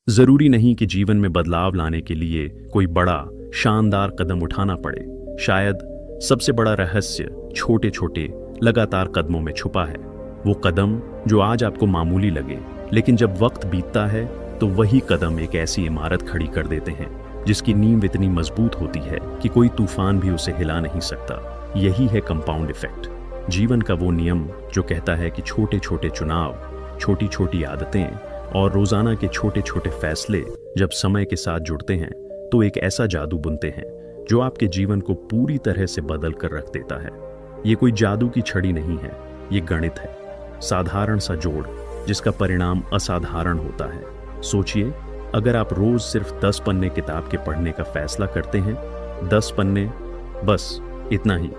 जरूरी नहीं कि जीवन में बदलाव लाने के लिए कोई बड़ा शानदार कदम उठाना पड़े। शायद सबसे बड़ा रहस्य छोटे छोटे लगातार कदमों में छुपा है। वो कदम जो आज आपको मामूली लगे, लेकिन जब वक्त बीतता है तो वही कदम एक ऐसी इमारत खड़ी कर देते हैं जिसकी नींव इतनी मजबूत होती है कि कोई तूफान भी उसे हिला नहीं सकता। यही है कंपाउंड इफेक्ट, जीवन का वो नियम जो कहता है कि छोटे छोटे चुनाव, छोटी छोटी आदतें और रोजाना के छोटे छोटे फैसले जब समय के साथ जुड़ते हैं तो एक ऐसा जादू बुनते हैं जो आपके जीवन को पूरी तरह से बदल कर रख देता है। ये कोई जादू की छड़ी नहीं है, ये गणित है, साधारण सा जोड़ जिसका परिणाम असाधारण होता है। सोचिए, अगर आप रोज सिर्फ 10 पन्ने किताब के पढ़ने का फैसला करते हैं, 10 पन्ने, बस इतना ही,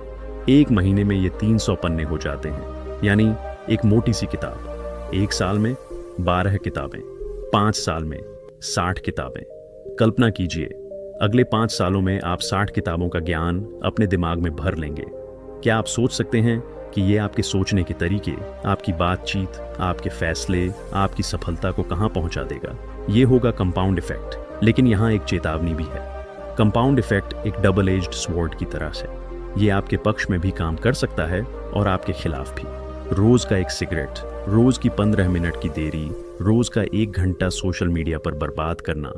एक महीने में ये 300 पन्ने हो जाते हैं। यानी एक मोटी सी किताब, एक साल में 12 किताबें, 5 साल में 60 किताबें। कल्पना कीजिए, अगले 5 सालों में आप 60 किताबों का ज्ञान अपने दिमाग में भर लेंगे। क्या आप सोच सकते हैं कि ये आपके सोचने के तरीके, आपकी बातचीत, आपके फैसले, आपकी सफलता को कहां पहुंचा देगा? ये होगा कंपाउंड इफेक्ट। लेकिन यहां एक चेतावनी भी है। कंपाउंड इफेक्ट एक डबल एज्ड स्वॉर्ड की तरह से, ये आपके पक्ष में भी काम कर सकता है और आपके खिलाफ भी। रोज का एक सिगरेट, रोज की 15 मिनट की देरी, रोज का 1 घंटा सोशल मीडिया पर बर्बाद करना,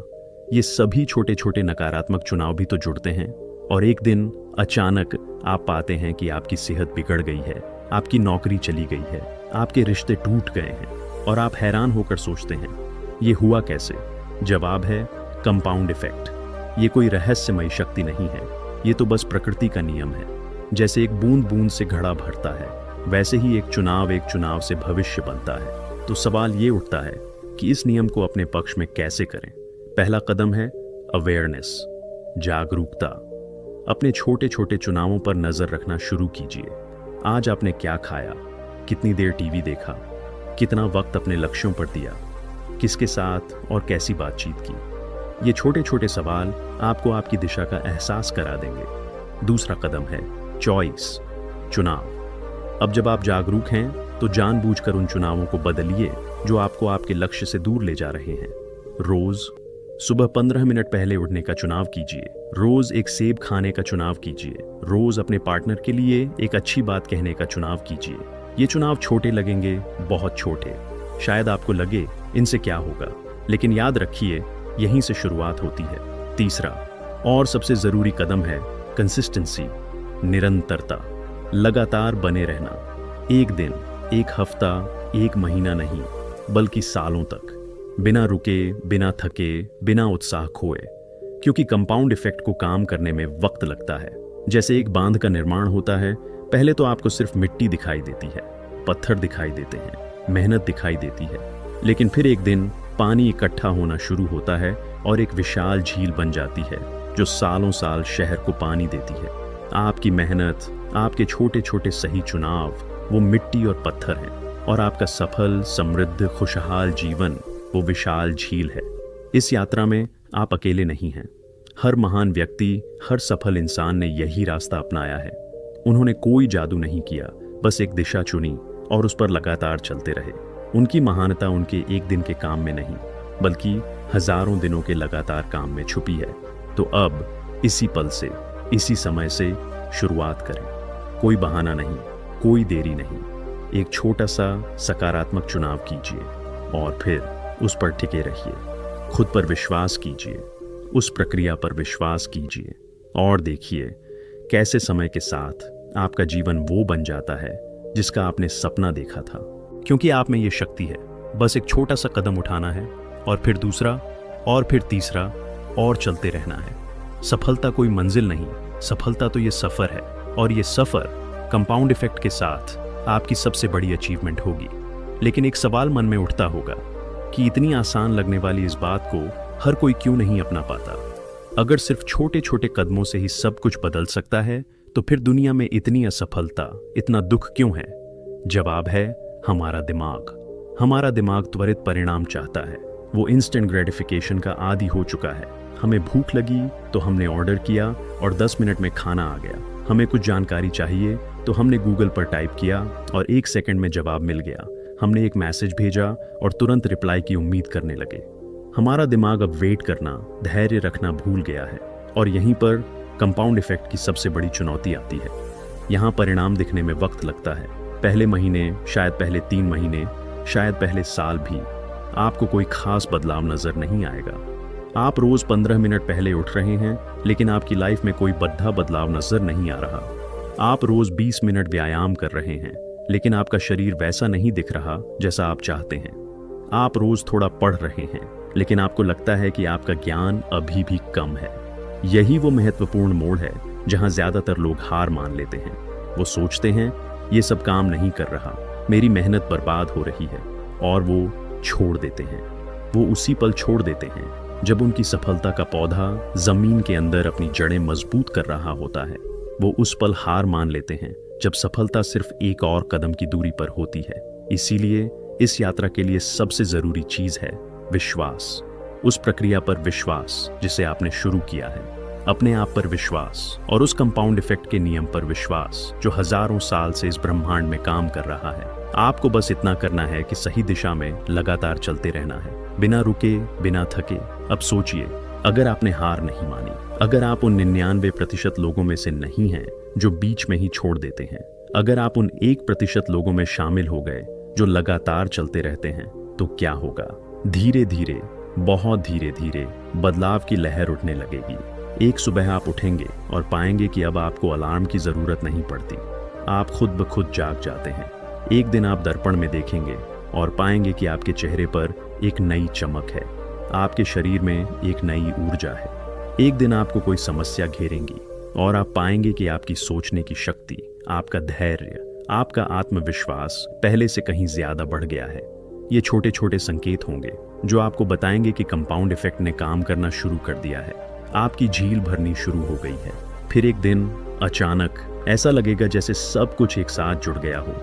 ये सभी छोटे छोटे नकारात्मक चुनाव भी तो जुड़ते हैं। और एक दिन अचानक आप पाते हैं कि आपकी सेहत बिगड़ गई है, आपकी नौकरी चली गई है, आपके रिश्ते टूट गए हैं और आप हैरान होकर सोचते हैं, ये हुआ कैसे? जवाब है कंपाउंड इफेक्ट। ये कोई रहस्यमयी शक्ति नहीं है, ये तो बस प्रकृति का नियम है। जैसे एक बूंद बूंद से घड़ा भरता है, वैसे ही एक चुनाव से भविष्य बनता है। तो सवाल ये उठता है कि इस नियम को अपने पक्ष में कैसे करें? पहला कदम है अवेयरनेस, जागरूकता। अपने छोटे छोटे चुनावों पर नजर रखना शुरू कीजिए। आज आपने क्या खाया, कितनी देर टीवी देखा, कितना वक्त अपने लक्ष्यों पर दिया, किसके साथ और कैसी बातचीत की? ये छोटे छोटे सवाल आपको आपकी दिशा का एहसास करा देंगे। दूसरा कदम है चॉइस, चुनाव। अब जब आप जागरूक हैं तो जानबूझकर उन चुनावों को बदलिए जो आपको आपके लक्ष्य से दूर ले जा रहे हैं। रोज सुबह 15 मिनट पहले उठने का चुनाव कीजिए, रोज एक सेब खाने का चुनाव कीजिए, रोज अपने पार्टनर के लिए एक अच्छी बात कहने का चुनाव कीजिए। ये चुनाव छोटे लगेंगे, बहुत छोटे, शायद आपको लगे इनसे क्या होगा, लेकिन याद रखिए यहीं से शुरुआत होती है। तीसरा और सबसे जरूरी कदम है कंसिस्टेंसी, निरंतरता, लगातार बने रहना। एक दिन, एक हफ्ता, एक महीना नहीं, बल्कि सालों तक, बिना रुके, बिना थके, बिना उत्साह खोए। क्योंकि कंपाउंड इफेक्ट को काम करने में वक्त लगता है। जैसे एक बांध का निर्माण होता है, पहले तो आपको सिर्फ मिट्टी दिखाई देती है, पत्थर दिखाई देते हैं, मेहनत दिखाई देती है, लेकिन फिर एक दिन पानी इकट्ठा होना शुरू होता है और एक विशाल झील बन जाती है जो सालों साल शहर को पानी देती है। आपकी मेहनत, आपके छोटे छोटे सही चुनाव, वो मिट्टी और पत्थर हैं, और आपका सफल, समृद्ध, खुशहाल जीवन वो विशाल झील है। इस यात्रा में आप अकेले नहीं हैं। हर महान व्यक्ति, हर सफल इंसान ने यही रास्ता अपनाया है। उन्होंने कोई जादू नहीं किया, बस एक दिशा चुनी और उस पर लगातार चलते रहे। उनकी महानता उनके एक दिन के काम में नहीं, बल्कि हजारों दिनों के लगातार काम में छुपी है। तो अब इसी पल से, इसी समय से शुरुआत करें। कोई बहाना नहीं, कोई देरी नहीं। एक छोटा सा सकारात्मक चुनाव कीजिए और फिर उस पर टिके रहिए। खुद पर विश्वास कीजिए, उस प्रक्रिया पर विश्वास कीजिए और देखिए कैसे समय के साथ आपका जीवन वो बन जाता है जिसका आपने सपना देखा था। क्योंकि आप में ये शक्ति है, बस एक छोटा सा कदम उठाना है और फिर दूसरा और फिर तीसरा और चलते रहना है। सफलता कोई मंजिल नहीं, सफलता तो ये सफर है, और ये सफर कंपाउंड इफेक्ट के साथ आपकी सबसे बड़ी अचीवमेंट होगी। लेकिन एक सवाल मन में उठता होगा कि इतनी आसान लगने वाली इस बात को हर कोई क्यों नहीं अपना पाता? अगर सिर्फ छोटे छोटे कदमों से ही सब कुछ बदल सकता है, तो फिर दुनिया में इतनी असफलता, इतना दुख क्यों है? जवाब है हमारा दिमाग। हमारा दिमाग त्वरित परिणाम चाहता है। वो इंस्टेंट ग्रेटिफिकेशन का आदी हो चुका है। हमें भूख लगी तो हमने ऑर्डर किया और 10 मिनट में खाना आ गया। हमें कुछ जानकारी चाहिए तो हमने गूगल पर टाइप किया और 1 सेकंड में जवाब मिल गया। हमने एक मैसेज भेजा और तुरंत रिप्लाई की उम्मीद करने लगे। हमारा दिमाग अब वेट करना, धैर्य रखना भूल गया है, और यहीं पर कंपाउंड इफेक्ट की सबसे बड़ी चुनौती आती है। यहाँ परिणाम दिखने में वक्त लगता है, पहले महीने, शायद पहले 3 महीने, शायद पहले साल भी आपको कोई खास बदलाव नजर नहीं आएगा। आप रोज 15 मिनट पहले उठ रहे हैं, लेकिन आपकी लाइफ में कोई बड़ा बदलाव नजर नहीं आ रहा। आप रोज 20 मिनट व्यायाम कर रहे हैं, लेकिन आपका शरीर वैसा नहीं दिख रहा जैसा आप चाहते हैं। आप रोज थोड़ा पढ़ रहे हैं, लेकिन आपको लगता है कि आपका ज्ञान अभी भी कम है। यही वो महत्वपूर्ण मोड़ है जहां ज्यादातर लोग हार मान लेते हैं। वो सोचते हैं ये सब काम नहीं कर रहा, मेरी मेहनत बर्बाद हो रही है, और वो छोड़ देते हैं। वो उसी पल छोड़ देते हैं जब उनकी सफलता का पौधा जमीन के अंदर अपनी जड़ें मजबूत कर रहा होता है। वो उस पल हार मान लेते हैं जब सफलता सिर्फ एक और कदम की दूरी पर होती है। इसीलिए इस यात्रा के लिए सबसे जरूरी चीज है विश्वास। उस प्रक्रिया पर विश्वास जिसे आपने शुरू किया है, अपने आप पर विश्वास, और उस कंपाउंड इफेक्ट के नियम पर विश्वास जो हजारों साल से इस ब्रह्मांड में काम कर रहा है। आपको बस इतना करना है कि सही दिशा में लगातार चलते रहना है, बिना रुके, बिना थके। अब सोचिए, अगर आपने हार नहीं मानी, अगर आप उन 99% लोगों में से नहीं हैं जो बीच में ही छोड़ देते हैं, अगर आप उन 1% लोगों में शामिल हो गए जो लगातार चलते रहते हैं, तो क्या होगा? धीरे धीरे, बहुत धीरे धीरे बदलाव की लहर उठने लगेगी। एक सुबह आप उठेंगे और पाएंगे कि अब आपको अलार्म की जरूरत नहीं पड़ती, आप खुद ब खुद जाग जाते हैं। एक दिन आप दर्पण में देखेंगे और पाएंगे कि आपके चेहरे पर एक नई चमक है, आपके शरीर में एक नई ऊर्जा है। एक दिन आपको कोई समस्या घेरेंगी और आप पाएंगे कि आपकी सोचने की शक्ति, आपका धैर्य, आपका आत्मविश्वास पहले से कहीं ज्यादा बढ़ गया है। ये छोटे छोटे संकेत होंगे जो आपको बताएंगे कि कंपाउंड इफेक्ट ने काम करना शुरू कर दिया है, आपकी झील भरनी शुरू हो गई है। फिर एक दिन अचानक ऐसा लगेगा जैसे सब कुछ एक साथ जुड़ गया हो।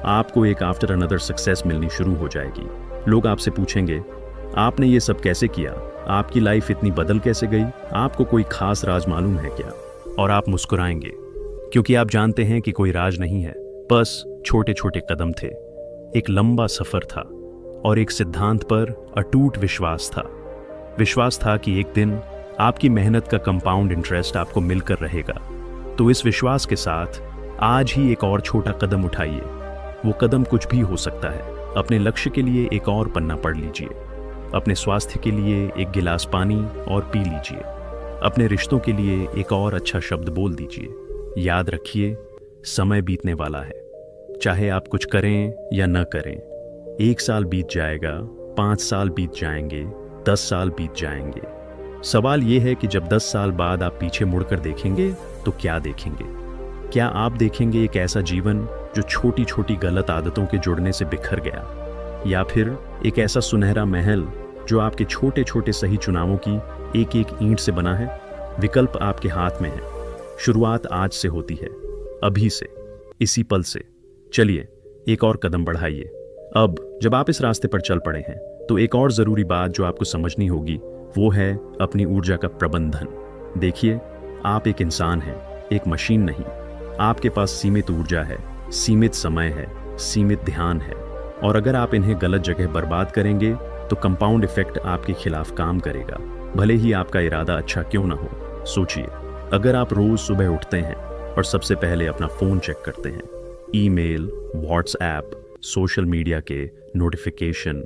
आपको एक आफ्टर अनदर सक्सेस मिलनी शुरू हो जाएगी। लोग आपसे पूछेंगे, आपने ये सब कैसे किया? आपकी लाइफ इतनी बदल कैसे गई? आपको कोई खास राज मालूम है क्या? और आप मुस्कुराएंगे, क्योंकि आप जानते हैं कि कोई राज नहीं है, बस छोटे छोटे कदम थे, एक लंबा सफर था, और एक सिद्धांत पर अटूट विश्वास था। विश्वास था कि एक दिन आपकी मेहनत का कंपाउंड इंटरेस्ट आपको मिलकर रहेगा। तो इस विश्वास के साथ आज ही एक और छोटा कदम उठाइए। वो कदम कुछ भी हो सकता है। अपने लक्ष्य के लिए एक और पन्ना पढ़ लीजिए, अपने स्वास्थ्य के लिए एक गिलास पानी और पी लीजिए, अपने रिश्तों के लिए एक और अच्छा शब्द बोल दीजिए। याद रखिए, समय बीतने वाला है, चाहे आप कुछ करें या न करें। 1 साल बीत जाएगा, 5 साल बीत जाएंगे, 10 साल बीत जाएंगे। सवाल यह है कि जब 10 साल बाद आप पीछे मुड़कर देखेंगे तो क्या देखेंगे? क्या आप देखेंगे एक ऐसा जीवन जो छोटी छोटी गलत आदतों के जुड़ने से बिखर गया, या फिर एक ऐसा सुनहरा महल जो आपके छोटे छोटे सही चुनावों की एक एक ईंट से बना है? विकल्प आपके हाथ में है। शुरुआत आज से होती है, अभी से, इसी पल से। चलिए एक और कदम बढ़ाइए। अब जब आप इस रास्ते पर चल पड़े हैं तो एक और जरूरी बात जो आपको समझनी होगी वो है अपनी ऊर्जा का प्रबंधन। देखिए, आप एक इंसान हैं, एक मशीन नहीं। आपके पास सीमित ऊर्जा है, सीमित समय है, सीमित ध्यान है, और अगर आप इन्हें गलत जगह बर्बाद करेंगे तो कंपाउंड इफेक्ट आपके खिलाफ काम करेगा, भले ही आपका इरादा अच्छा क्यों ना हो। सोचिए, अगर आप रोज सुबह उठते हैं और सबसे पहले अपना फोन चेक करते हैं, ईमेल, व्हाट्सएप, सोशल मीडिया के नोटिफिकेशन,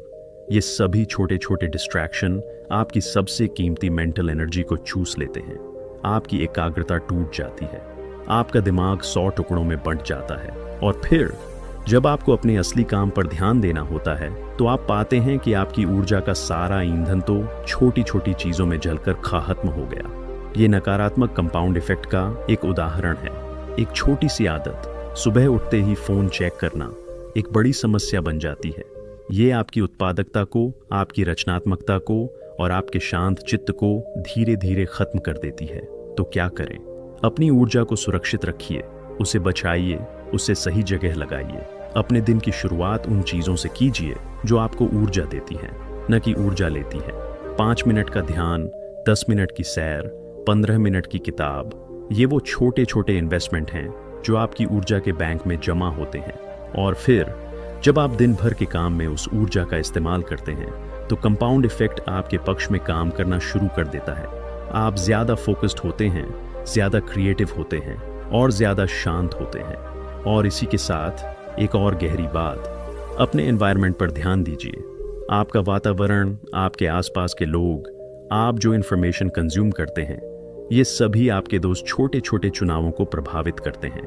ये सभी छोटे छोटे डिस्ट्रैक्शन आपकी सबसे कीमती मेंटल एनर्जी को चूस लेते हैं। आपकी एकाग्रता टूट जाती है, आपका दिमाग 100 टुकड़ों में बंट जाता है, और फिर जब आपको अपने असली काम पर ध्यान देना होता है तो आप पाते हैं कि आपकी ऊर्जा का सारा ईंधन तो छोटी छोटी चीजों में जलकर खत्म हो गया। ये नकारात्मक कंपाउंड इफेक्ट का एक उदाहरण है। एक छोटी सी आदत, सुबह उठते ही फोन चेक करना, एक बड़ी समस्या बन जाती है। ये आपकी उत्पादकता को, आपकी रचनात्मकता को और आपके शांत चित्त को धीरे धीरे खत्म कर देती है। तो क्या करें? अपनी ऊर्जा को सुरक्षित रखिए, उसे बचाइए, उसे सही जगह लगाइए। अपने दिन की शुरुआत उन चीजों से कीजिए जो आपको ऊर्जा देती हैं, न कि ऊर्जा लेती हैं। 5 मिनट का ध्यान, 10 मिनट की सैर, 15 मिनट की किताब, ये वो छोटे छोटे इन्वेस्टमेंट हैं जो आपकी ऊर्जा के बैंक में जमा होते हैं। और फिर जब आप दिन भर के काम में उस ऊर्जा का इस्तेमाल करते हैं तो कंपाउंड इफेक्ट आपके पक्ष में काम करना शुरू कर देता है। आप ज़्यादा फोकस्ड होते हैं, ज़्यादा क्रिएटिव होते हैं और ज़्यादा शांत होते हैं। और इसी के साथ एक और गहरी बात, अपने एनवायरनमेंट पर ध्यान दीजिए। आपका वातावरण, आपके आसपास के लोग, आप जो इन्फॉर्मेशन कंज्यूम करते हैं, ये सभी आपके दोस्त छोटे छोटे चुनावों को प्रभावित करते हैं।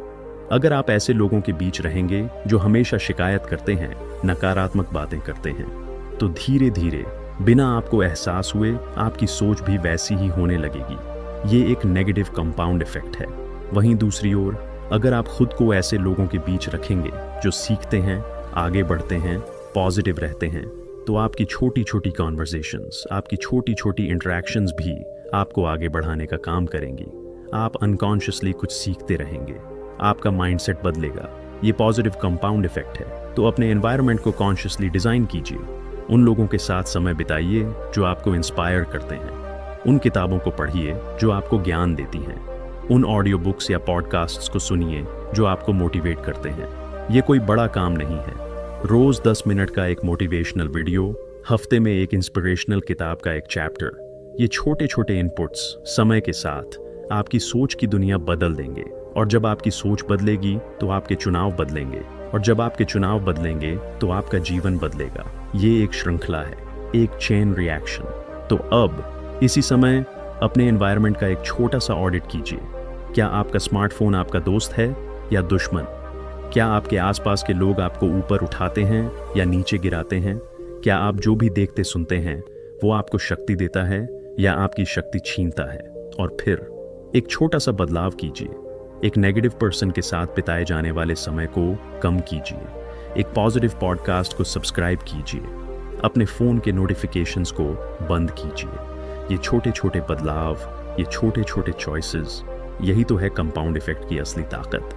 अगर आप ऐसे लोगों के बीच रहेंगे जो हमेशा शिकायत करते हैं, नकारात्मक बातें करते हैं, तो धीरे धीरे बिना आपको एहसास हुए आपकी सोच भी वैसी ही होने लगेगी। ये एक नेगेटिव कंपाउंड इफेक्ट है। वहीं दूसरी ओर, अगर आप खुद को ऐसे लोगों के बीच रखेंगे जो सीखते हैं, आगे बढ़ते हैं, पॉजिटिव रहते हैं, तो आपकी छोटी छोटी कॉन्वर्सेशंस, आपकी छोटी छोटी इंटरेक्शंस भी आपको आगे बढ़ाने का काम करेंगी। आप अनकॉन्शियसली कुछ सीखते रहेंगे, आपका माइंडसेट बदलेगा। ये पॉजिटिव कंपाउंड इफेक्ट है। तो अपने एनवायरनमेंट को कॉन्शियसली डिज़ाइन कीजिए। उन लोगों के साथ समय बिताइए जो आपको इंस्पायर करते हैं। उन किताबों को पढ़िए जो आपको ज्ञान देती हैं। उन ऑडियो बुक्स या पॉडकास्ट्स को सुनिए जो आपको मोटिवेट करते हैं। ये कोई बड़ा काम नहीं है। रोज़ 10 मिनट का एक मोटिवेशनल वीडियो, हफ्ते में एक इंस्पिरेशनल किताब का एक चैप्टर, ये छोटे छोटे इनपुट्स समय के साथ आपकी सोच की दुनिया बदल देंगे। और जब आपकी सोच बदलेगी तो आपके चुनाव बदलेंगे, और जब आपके चुनाव बदलेंगे तो आपका जीवन बदलेगा। ये एक श्रृंखला है, एक चेन रिएक्शन। तो अब इसी समय अपने एनवायरनमेंट का एक छोटा सा ऑडिट कीजिए। क्या आपका स्मार्टफोन आपका दोस्त है या दुश्मन? क्या आपके आसपास के लोग आपको ऊपर उठाते हैं या नीचे गिराते हैं? क्या आप जो भी देखते सुनते हैं वो आपको शक्ति देता है या आपकी शक्ति छीनता है? और फिर एक छोटा सा बदलाव कीजिए। एक नेगेटिव पर्सन के साथ बिताए जाने वाले समय को कम कीजिए। एक पॉजिटिव पॉडकास्ट को सब्सक्राइब कीजिए। अपने फ़ोन के नोटिफिकेशंस को बंद कीजिए। ये छोटे छोटे बदलाव, ये छोटे छोटे चॉइसेस, यही तो है कंपाउंड इफेक्ट की असली ताकत।